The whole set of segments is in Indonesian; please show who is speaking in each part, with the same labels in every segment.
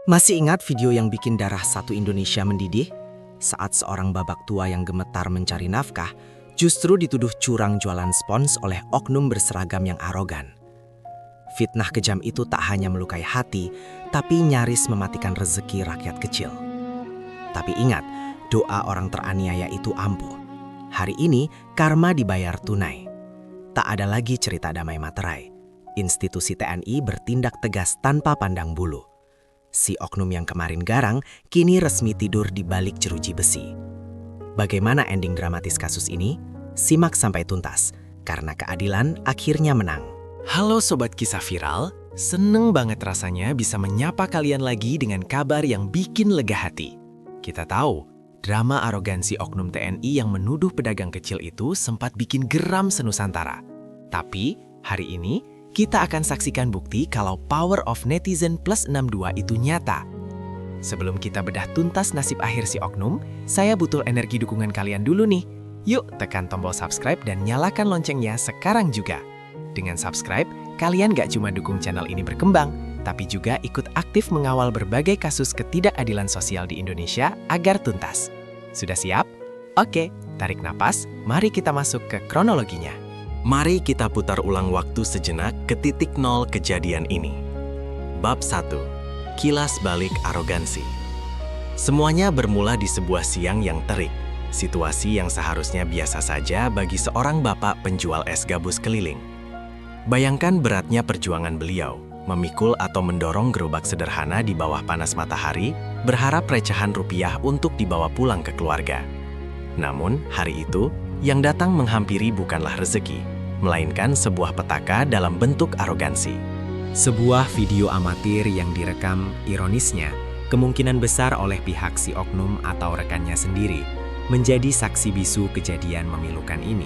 Speaker 1: Masih ingat video yang bikin darah satu Indonesia mendidih? Saat seorang babak tua yang gemetar mencari nafkah, justru dituduh curang jualan spons oleh oknum berseragam yang arogan. Fitnah kejam itu tak hanya melukai hati, tapi nyaris mematikan rezeki rakyat kecil. Tapi ingat, doa orang teraniaya itu ampuh. Hari ini, karma dibayar tunai. Tak ada lagi cerita damai materai. Institusi TNI bertindak tegas tanpa pandang bulu. Si oknum yang kemarin garang, kini resmi tidur di balik jeruji besi. Bagaimana ending dramatis kasus ini? Simak sampai tuntas, karena keadilan akhirnya menang.
Speaker 2: Halo Sobat Kisah Viral, seneng banget rasanya bisa menyapa kalian lagi dengan kabar yang bikin lega hati. Kita tahu, drama arogansi oknum TNI yang menuduh pedagang kecil itu sempat bikin geram senusantara. Tapi, hari ini, kita akan saksikan bukti kalau power of netizen plus 62 itu nyata. Sebelum kita bedah tuntas nasib akhir si oknum, saya butuh energi dukungan kalian dulu nih. Yuk tekan tombol subscribe dan nyalakan loncengnya sekarang juga. Dengan subscribe, kalian gak cuma dukung channel ini berkembang, tapi juga ikut aktif mengawal berbagai kasus ketidakadilan sosial di Indonesia agar tuntas. Sudah siap? Oke, tarik napas, mari kita masuk ke kronologinya.
Speaker 3: Mari kita putar ulang waktu sejenak ke titik nol kejadian ini. Bab 1. Kilas balik arogansi. Semuanya bermula di sebuah siang yang terik, situasi yang seharusnya biasa saja bagi seorang bapak penjual es gabus keliling. Bayangkan beratnya perjuangan beliau, memikul atau mendorong gerobak sederhana di bawah panas matahari, berharap recehan rupiah untuk dibawa pulang ke keluarga. Namun, hari itu, yang datang menghampiri bukanlah rezeki, melainkan sebuah petaka dalam bentuk arogansi.
Speaker 4: Sebuah video amatir yang direkam, ironisnya, kemungkinan besar oleh pihak si oknum atau rekannya sendiri, menjadi saksi bisu kejadian memilukan ini.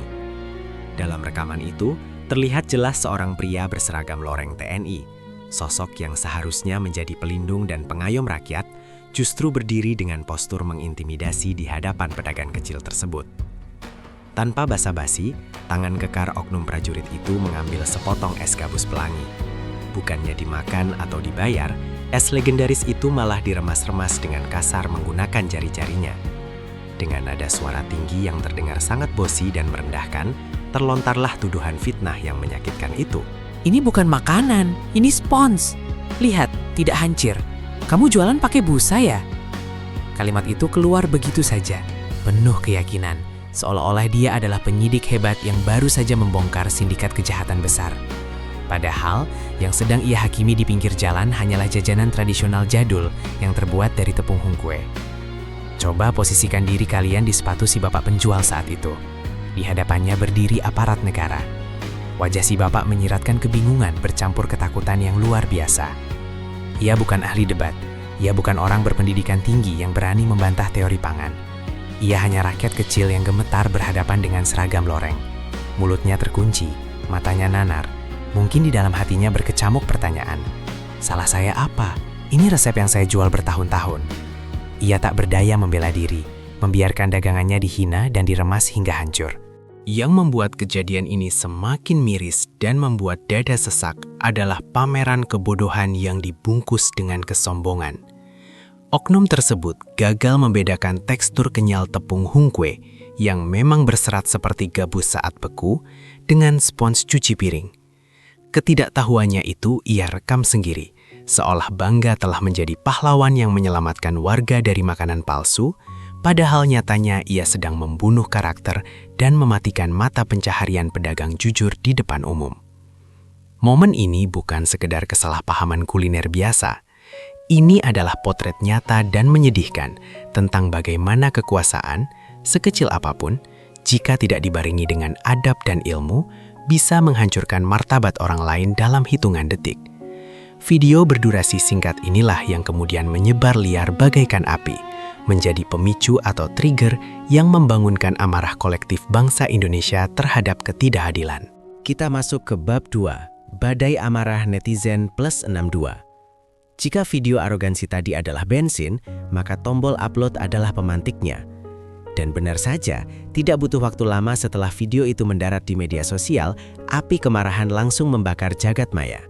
Speaker 4: Dalam rekaman itu, terlihat jelas seorang pria berseragam loreng TNI, sosok yang seharusnya menjadi pelindung dan pengayom rakyat, justru berdiri dengan postur mengintimidasi di hadapan pedagang kecil tersebut. Tanpa basa-basi, tangan kekar oknum prajurit itu mengambil sepotong es gabus pelangi. Bukannya dimakan atau dibayar, es legendaris itu malah diremas-remas dengan kasar menggunakan jari-jarinya. Dengan nada suara tinggi yang terdengar sangat bosi dan merendahkan, terlontarlah tuduhan fitnah yang menyakitkan itu.
Speaker 5: Ini bukan makanan, ini spons. Lihat, tidak hancur. Kamu jualan pakai busa ya? Kalimat itu keluar begitu saja, penuh keyakinan. Seolah-olah dia adalah penyidik hebat yang baru saja membongkar sindikat kejahatan besar. Padahal, yang sedang ia hakimi di pinggir jalan hanyalah jajanan tradisional jadul yang terbuat dari tepung hungkwe. Coba posisikan diri kalian di sepatu si bapak penjual saat itu. Di hadapannya berdiri aparat negara. Wajah si bapak menyiratkan kebingungan bercampur ketakutan yang luar biasa. Ia bukan ahli debat, ia bukan orang berpendidikan tinggi yang berani membantah teori pangan. Ia hanya rakyat kecil yang gemetar berhadapan dengan seragam loreng. Mulutnya terkunci, matanya nanar. Mungkin di dalam hatinya berkecamuk pertanyaan. Salah saya apa? Ini resep yang saya jual bertahun-tahun. Ia tak berdaya membela diri, membiarkan dagangannya dihina dan diremas hingga hancur.
Speaker 2: Yang membuat kejadian ini semakin miris dan membuat dada sesak adalah pameran kebodohan yang dibungkus dengan kesombongan. Oknum tersebut gagal membedakan tekstur kenyal tepung hungkwe yang memang berserat seperti gabus saat beku dengan spons cuci piring. Ketidaktahuannya itu ia rekam sendiri, seolah bangga telah menjadi pahlawan yang menyelamatkan warga dari makanan palsu, padahal nyatanya ia sedang membunuh karakter dan mematikan mata pencaharian pedagang jujur di depan umum. Momen ini bukan sekedar kesalahpahaman kuliner biasa. Ini adalah potret nyata dan menyedihkan tentang bagaimana kekuasaan, sekecil apapun, jika tidak dibarengi dengan adab dan ilmu, bisa menghancurkan martabat orang lain dalam hitungan detik. Video berdurasi singkat inilah yang kemudian menyebar liar bagaikan api, menjadi pemicu atau trigger yang membangunkan amarah kolektif bangsa Indonesia terhadap ketidakadilan.
Speaker 4: Kita masuk ke bab 2, badai amarah netizen plus 62. Jika video arogansi tadi adalah bensin, maka tombol upload adalah pemantiknya. Dan benar saja, tidak butuh waktu lama setelah video itu mendarat di media sosial, api kemarahan langsung membakar jagat maya.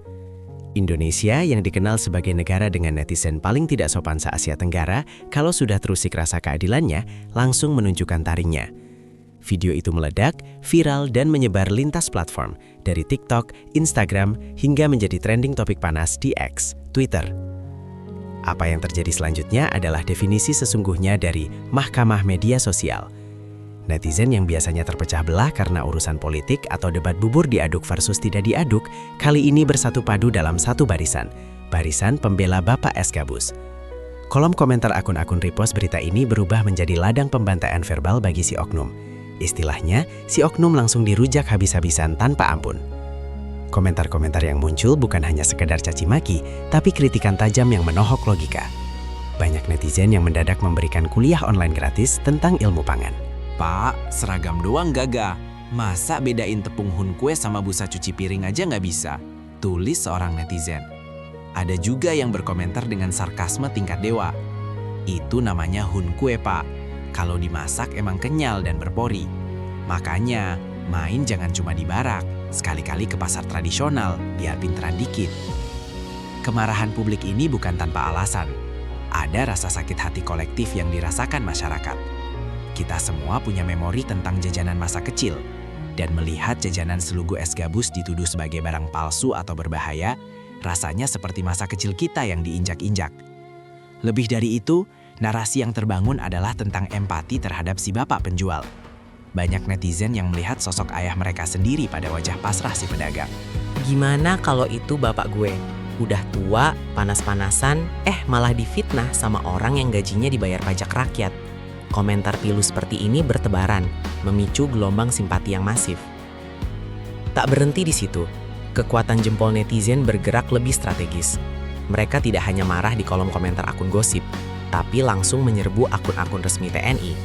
Speaker 4: Indonesia yang dikenal sebagai negara dengan netizen paling tidak sopan se-Asia Tenggara, kalau sudah terusik rasa keadilannya, langsung menunjukkan taringnya. Video itu meledak, viral, dan menyebar lintas platform, dari TikTok, Instagram, hingga menjadi trending topik panas di X, Twitter. Apa yang terjadi selanjutnya adalah definisi sesungguhnya dari mahkamah media sosial. Netizen yang biasanya terpecah belah karena urusan politik atau debat bubur diaduk versus tidak diaduk, kali ini bersatu padu dalam satu barisan pembela Bapak S. Gabus. Kolom komentar akun-akun repost berita ini berubah menjadi ladang pembantaian verbal bagi si oknum. Istilahnya, si oknum langsung dirujak habis-habisan tanpa ampun. Komentar-komentar yang muncul bukan hanya sekedar caci maki, tapi kritikan tajam yang menohok logika. Banyak netizen yang mendadak memberikan kuliah online gratis tentang ilmu pangan.
Speaker 1: Pak, seragam doang gagah. Masa bedain tepung hun kue sama busa cuci piring aja nggak bisa? Tulis seorang netizen. Ada juga yang berkomentar dengan sarkasme tingkat dewa. Itu namanya hun kue, Pak. Kalau dimasak emang kenyal dan berpori. Makanya, main jangan cuma di barak. Sekali-kali ke pasar tradisional, biar pinteran dikit. Kemarahan publik ini bukan tanpa alasan. Ada rasa sakit hati kolektif yang dirasakan masyarakat. Kita semua punya memori tentang jajanan masa kecil, dan melihat jajanan selugu es gabus dituduh sebagai barang palsu atau berbahaya, rasanya seperti masa kecil kita yang diinjak-injak. Lebih dari itu, narasi yang terbangun adalah tentang empati terhadap si bapak penjual. Banyak netizen yang melihat sosok ayah mereka sendiri pada wajah pasrah si pedagang.
Speaker 5: Gimana kalau itu bapak gue? Udah tua, panas-panasan, malah difitnah sama orang yang gajinya dibayar pajak rakyat. Komentar pilu seperti ini bertebaran, memicu gelombang simpati yang masif. Tak berhenti di situ, kekuatan jempol netizen bergerak lebih strategis. Mereka tidak hanya marah di kolom komentar akun gosip, tapi langsung menyerbu akun-akun resmi TNI,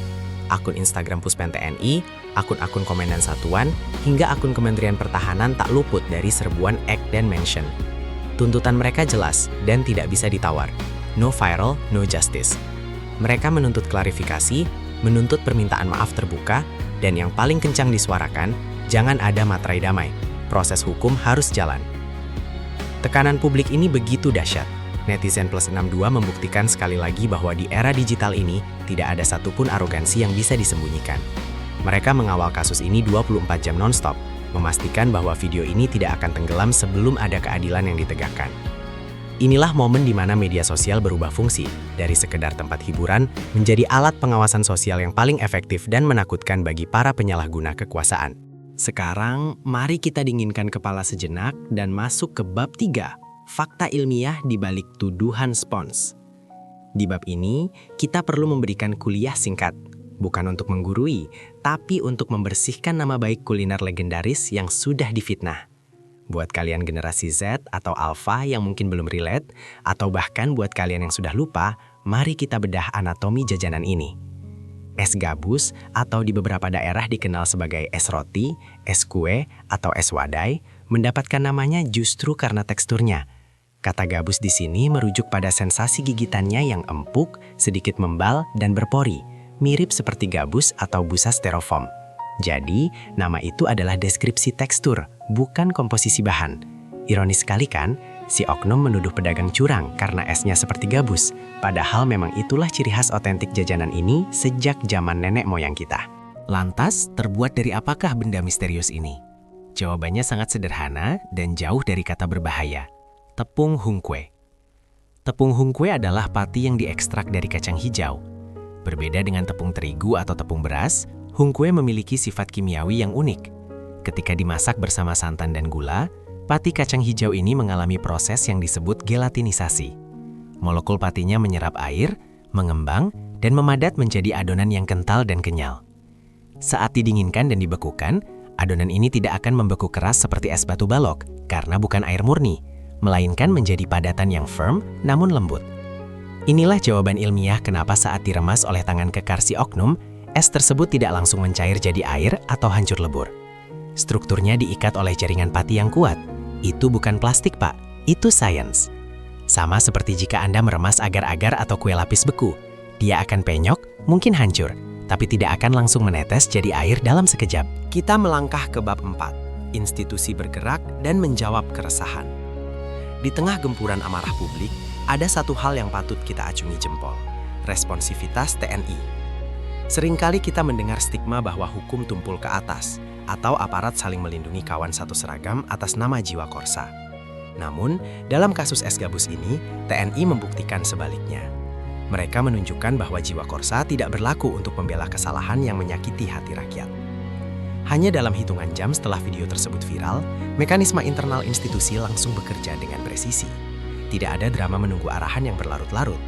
Speaker 5: akun Instagram Puspen TNI, akun-akun Komandan Satuan, hingga akun Kementerian Pertahanan tak luput dari serbuan ek dan mention. Tuntutan mereka jelas dan tidak bisa ditawar. No viral, no justice. Mereka menuntut klarifikasi, menuntut permintaan maaf terbuka, dan yang paling kencang disuarakan, jangan ada materai damai. Proses hukum harus jalan. Tekanan publik ini begitu dahsyat. Netizen Plus 62 membuktikan sekali lagi bahwa di era digital ini, tidak ada satupun arogansi yang bisa disembunyikan. Mereka mengawal kasus ini 24 jam non-stop, memastikan bahwa video ini tidak akan tenggelam sebelum ada keadilan yang ditegakkan. Inilah momen di mana media sosial berubah fungsi, dari sekedar tempat hiburan menjadi alat pengawasan sosial yang paling efektif dan menakutkan bagi para penyalahguna kekuasaan. Sekarang, mari kita dinginkan kepala sejenak dan masuk ke bab 3, fakta ilmiah di balik tuduhan spons. Di bab ini, kita perlu memberikan kuliah singkat, bukan untuk menggurui, tapi untuk membersihkan nama baik kuliner legendaris yang sudah difitnah. Buat kalian generasi Z atau Alpha yang mungkin belum relate, atau bahkan buat kalian yang sudah lupa, mari kita bedah anatomi jajanan ini. Es gabus atau di beberapa daerah dikenal sebagai es roti, es kue, atau es wadai, mendapatkan namanya justru karena teksturnya. Kata gabus di sini merujuk pada sensasi gigitannya yang empuk, sedikit membal, dan berpori, mirip seperti gabus atau busa styrofoam. Jadi, nama itu adalah deskripsi tekstur, bukan komposisi bahan. Ironis sekali kan, si oknum menuduh pedagang curang karena esnya seperti gabus, padahal memang itulah ciri khas otentik jajanan ini sejak zaman nenek moyang kita. Lantas, terbuat dari apakah benda misterius ini? Jawabannya sangat sederhana dan jauh dari kata berbahaya. Tepung hung kue. Tepung hung kue adalah pati yang diekstrak dari kacang hijau. Berbeda dengan tepung terigu atau tepung beras, hung kue memiliki sifat kimiawi yang unik. Ketika dimasak bersama santan dan gula, pati kacang hijau ini mengalami proses yang disebut gelatinisasi. Molekul patinya menyerap air, mengembang, dan memadat menjadi adonan yang kental dan kenyal. Saat didinginkan dan dibekukan, adonan ini tidak akan membeku keras seperti es batu balok, karena bukan air murni, melainkan menjadi padatan yang firm namun lembut. Inilah jawaban ilmiah kenapa saat diremas oleh tangan kekar si oknum, es tersebut tidak langsung mencair jadi air atau hancur lebur. Strukturnya diikat oleh jaringan pati yang kuat. Itu bukan plastik, Pak. Itu sains. Sama seperti jika Anda meremas agar-agar atau kue lapis beku. Dia akan penyok, mungkin hancur, tapi tidak akan langsung menetes jadi air dalam sekejap. Kita melangkah ke bab 4, institusi bergerak dan menjawab keresahan.
Speaker 3: Di tengah gempuran amarah publik, ada satu hal yang patut kita acungi jempol, responsivitas TNI. Seringkali kita mendengar stigma bahwa hukum tumpul ke atas, atau aparat saling melindungi kawan satu seragam atas nama jiwa korsa. Namun, dalam kasus es gabus ini, TNI membuktikan sebaliknya. Mereka menunjukkan bahwa jiwa korsa tidak berlaku untuk membela kesalahan yang menyakiti hati rakyat. Hanya dalam hitungan jam setelah video tersebut viral, mekanisme internal institusi langsung bekerja dengan presisi. Tidak ada drama menunggu arahan yang berlarut-larut.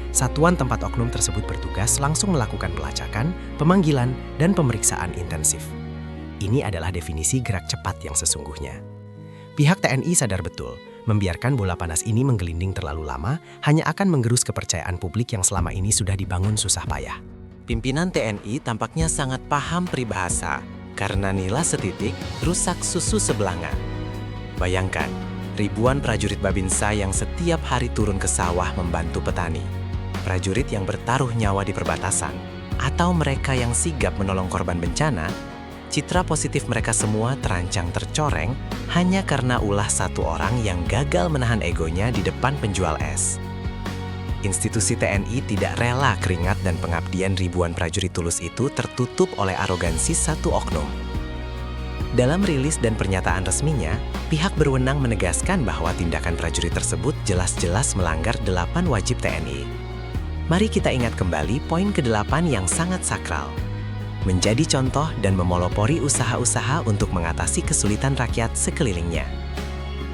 Speaker 3: Satuan tempat oknum tersebut bertugas langsung melakukan pelacakan, pemanggilan, dan pemeriksaan intensif. Ini adalah definisi gerak cepat yang sesungguhnya. Pihak TNI sadar betul, membiarkan bola panas ini menggelinding terlalu lama hanya akan menggerus kepercayaan publik yang selama ini sudah dibangun susah payah.
Speaker 6: Pimpinan TNI tampaknya sangat paham peribahasa, karena nila setitik, rusak susu sebelanga. Bayangkan, ribuan prajurit Babinsa yang setiap hari turun ke sawah membantu petani, prajurit yang bertaruh nyawa di perbatasan, atau mereka yang sigap menolong korban bencana. Citra positif mereka semua terancang tercoreng hanya karena ulah satu orang yang gagal menahan egonya di depan penjual es. Institusi TNI tidak rela keringat dan pengabdian ribuan prajurit tulus itu tertutup oleh arogansi satu oknum. Dalam rilis dan pernyataan resminya, pihak berwenang menegaskan bahwa tindakan prajurit tersebut jelas-jelas melanggar 8 wajib TNI. Mari kita ingat kembali poin ke-8 yang sangat sakral. Menjadi contoh dan memelopori usaha-usaha untuk mengatasi kesulitan rakyat sekelilingnya.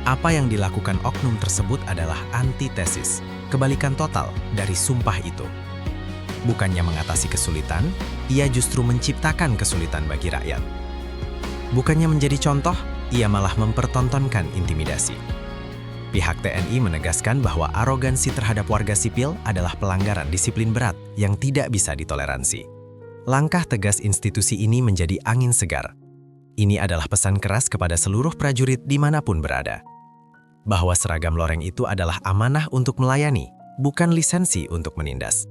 Speaker 2: Apa yang dilakukan oknum tersebut adalah antitesis, kebalikan total dari sumpah itu. Bukannya mengatasi kesulitan, ia justru menciptakan kesulitan bagi rakyat. Bukannya menjadi contoh, ia malah mempertontonkan intimidasi. Pihak TNI menegaskan bahwa arogansi terhadap warga sipil adalah pelanggaran disiplin berat yang tidak bisa ditoleransi. Langkah tegas institusi ini menjadi angin segar. Ini adalah pesan keras kepada seluruh prajurit dimanapun berada. Bahwa seragam loreng itu adalah amanah untuk melayani, bukan lisensi untuk menindas.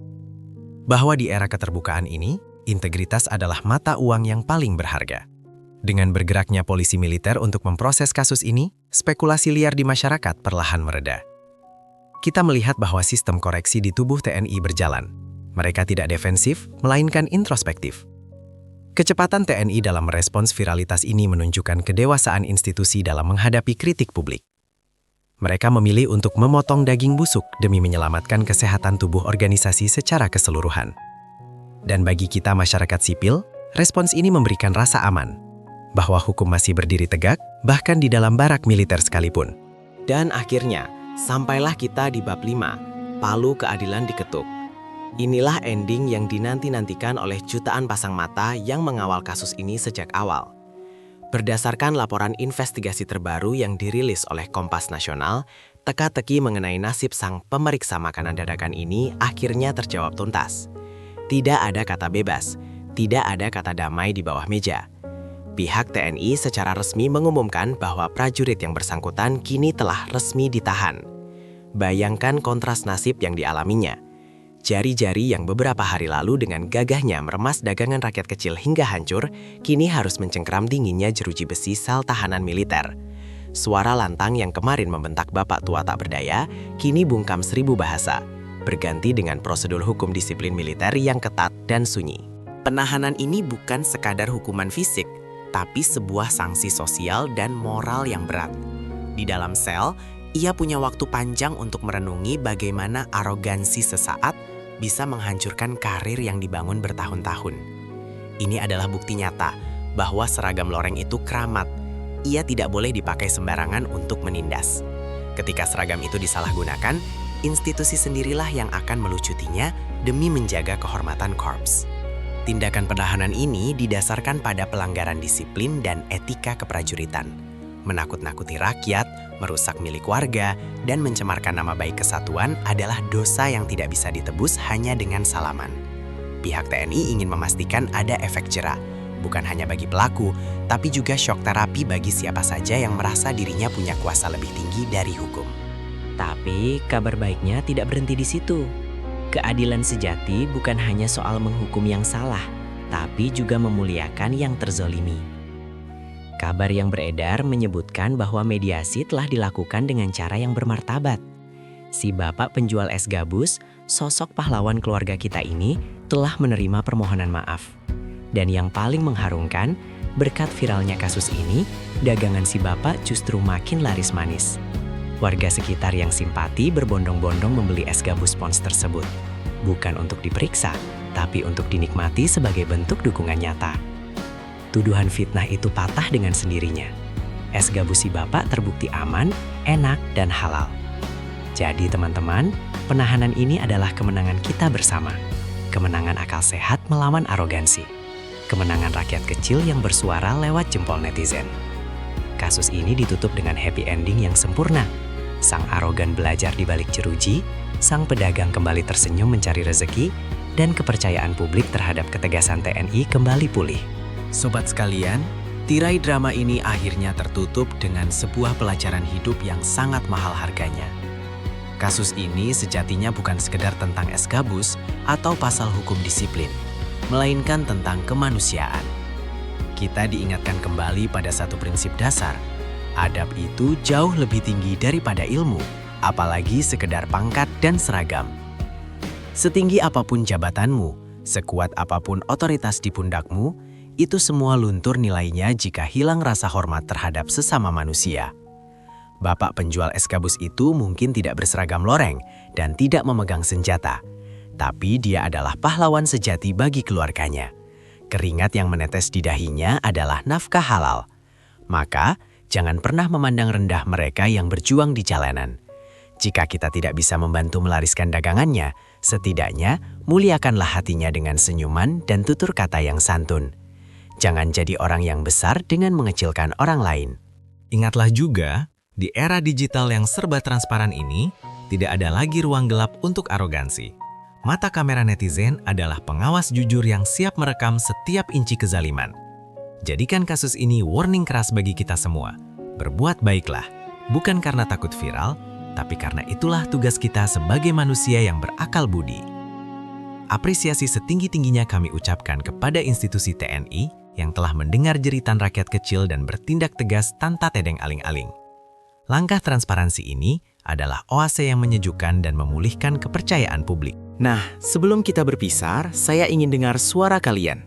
Speaker 2: Bahwa di era keterbukaan ini, integritas adalah mata uang yang paling berharga. Dengan bergeraknya polisi militer untuk memproses kasus ini, spekulasi liar di masyarakat perlahan mereda. Kita melihat bahwa sistem koreksi di tubuh TNI berjalan. Mereka tidak defensif, melainkan introspektif. Kecepatan TNI dalam merespons viralitas ini menunjukkan kedewasaan institusi dalam menghadapi kritik publik. Mereka memilih untuk memotong daging busuk demi menyelamatkan kesehatan tubuh organisasi secara keseluruhan. Dan bagi kita masyarakat sipil, respons ini memberikan rasa aman, bahwa hukum masih berdiri tegak, bahkan di dalam barak militer sekalipun.
Speaker 1: Dan akhirnya, sampailah kita di bab 5, palu keadilan diketuk. Inilah ending yang dinanti-nantikan oleh jutaan pasang mata yang mengawal kasus ini sejak awal. Berdasarkan laporan investigasi terbaru yang dirilis oleh Kompas Nasional, teka-teki mengenai nasib sang pemeriksa makanan dadakan ini akhirnya terjawab tuntas. Tidak ada kata bebas, tidak ada kata damai di bawah meja. Pihak TNI secara resmi mengumumkan bahwa prajurit yang bersangkutan kini telah resmi ditahan. Bayangkan kontras nasib yang dialaminya. Jari-jari yang beberapa hari lalu dengan gagahnya meremas dagangan rakyat kecil hingga hancur, kini harus mencengkeram dinginnya jeruji besi sel tahanan militer. Suara lantang yang kemarin membentak bapak tua tak berdaya, kini bungkam 1000 bahasa, berganti dengan prosedur hukum disiplin militer yang ketat dan sunyi. Penahanan ini bukan sekadar hukuman fisik, tapi sebuah sanksi sosial dan moral yang berat. Di dalam sel, ia punya waktu panjang untuk merenungi bagaimana arogansi sesaat bisa menghancurkan karir yang dibangun bertahun-tahun. Ini adalah bukti nyata bahwa seragam loreng itu keramat. Ia tidak boleh dipakai sembarangan untuk menindas. Ketika seragam itu disalahgunakan, institusi sendirilah yang akan melucutinya demi menjaga kehormatan korps. Tindakan penahanan ini didasarkan pada pelanggaran disiplin dan etika keprajuritan. Menakut-nakuti rakyat, merusak milik warga, dan mencemarkan nama baik kesatuan adalah dosa yang tidak bisa ditebus hanya dengan salaman. Pihak TNI ingin memastikan ada efek jera, bukan hanya bagi pelaku, tapi juga shock terapi bagi siapa saja yang merasa dirinya punya kuasa lebih tinggi dari hukum.
Speaker 7: Tapi kabar baiknya tidak berhenti di situ. Keadilan sejati bukan hanya soal menghukum yang salah, tapi juga memuliakan yang terzolimi. Kabar yang beredar menyebutkan bahwa mediasi telah dilakukan dengan cara yang bermartabat. Si bapak penjual es gabus, sosok pahlawan keluarga kita ini, telah menerima permohonan maaf. Dan yang paling mengharumkan, berkat viralnya kasus ini, dagangan si bapak justru makin laris manis. Warga sekitar yang simpati berbondong-bondong membeli es gabus Spons tersebut. Bukan untuk diperiksa, tapi untuk dinikmati sebagai bentuk dukungan nyata. Tuduhan fitnah itu patah dengan sendirinya. Es gabus si bapak terbukti aman, enak, dan halal. Jadi teman-teman, penahanan ini adalah kemenangan kita bersama. Kemenangan akal sehat melawan arogansi. Kemenangan rakyat kecil yang bersuara lewat jempol netizen. Kasus ini ditutup dengan happy ending yang sempurna. Sang arogan belajar di balik jeruji, sang pedagang kembali tersenyum mencari rezeki, dan kepercayaan publik terhadap ketegasan TNI kembali pulih.
Speaker 2: Sobat sekalian, tirai drama ini akhirnya tertutup dengan sebuah pelajaran hidup yang sangat mahal harganya. Kasus ini sejatinya bukan sekedar tentang es gabus atau pasal hukum disiplin, melainkan tentang kemanusiaan. Kita diingatkan kembali pada satu prinsip dasar, adab itu jauh lebih tinggi daripada ilmu, apalagi sekedar pangkat dan seragam. Setinggi apapun jabatanmu, sekuat apapun otoritas di pundakmu, itu semua luntur nilainya jika hilang rasa hormat terhadap sesama manusia. Bapak penjual es gabus itu mungkin tidak berseragam loreng dan tidak memegang senjata, tapi dia adalah pahlawan sejati bagi keluarganya. Keringat yang menetes di dahinya adalah nafkah halal. Maka, jangan pernah memandang rendah mereka yang berjuang di jalanan. Jika kita tidak bisa membantu melariskan dagangannya, setidaknya muliakanlah hatinya dengan senyuman dan tutur kata yang santun. Jangan jadi orang yang besar dengan mengecilkan orang lain.
Speaker 3: Ingatlah juga, di era digital yang serba transparan ini, tidak ada lagi ruang gelap untuk arogansi. Mata kamera netizen adalah pengawas jujur yang siap merekam setiap inci kezaliman. Jadikan kasus ini warning keras bagi kita semua. Berbuat baiklah, bukan karena takut viral, tapi karena itulah tugas kita sebagai manusia yang berakal budi. Apresiasi setinggi-tingginya kami ucapkan kepada institusi TNI yang telah mendengar jeritan rakyat kecil dan bertindak tegas tanpa tedeng aling-aling. Langkah transparansi ini adalah oase yang menyejukkan dan memulihkan kepercayaan publik.
Speaker 6: Nah, sebelum kita berpisah, saya ingin dengar suara kalian.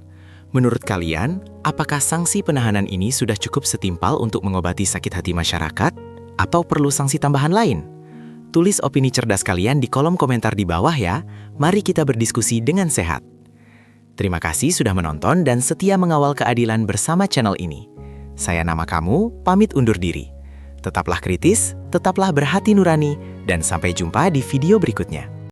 Speaker 6: Menurut kalian, apakah sanksi penahanan ini sudah cukup setimpal untuk mengobati sakit hati masyarakat? Atau perlu sanksi tambahan lain? Tulis opini cerdas kalian di kolom komentar di bawah ya. Mari kita berdiskusi dengan sehat. Terima kasih sudah menonton dan setia mengawal keadilan bersama channel ini. Saya Nama Kamu, pamit undur diri. Tetaplah kritis, tetaplah berhati nurani, dan sampai jumpa di video berikutnya.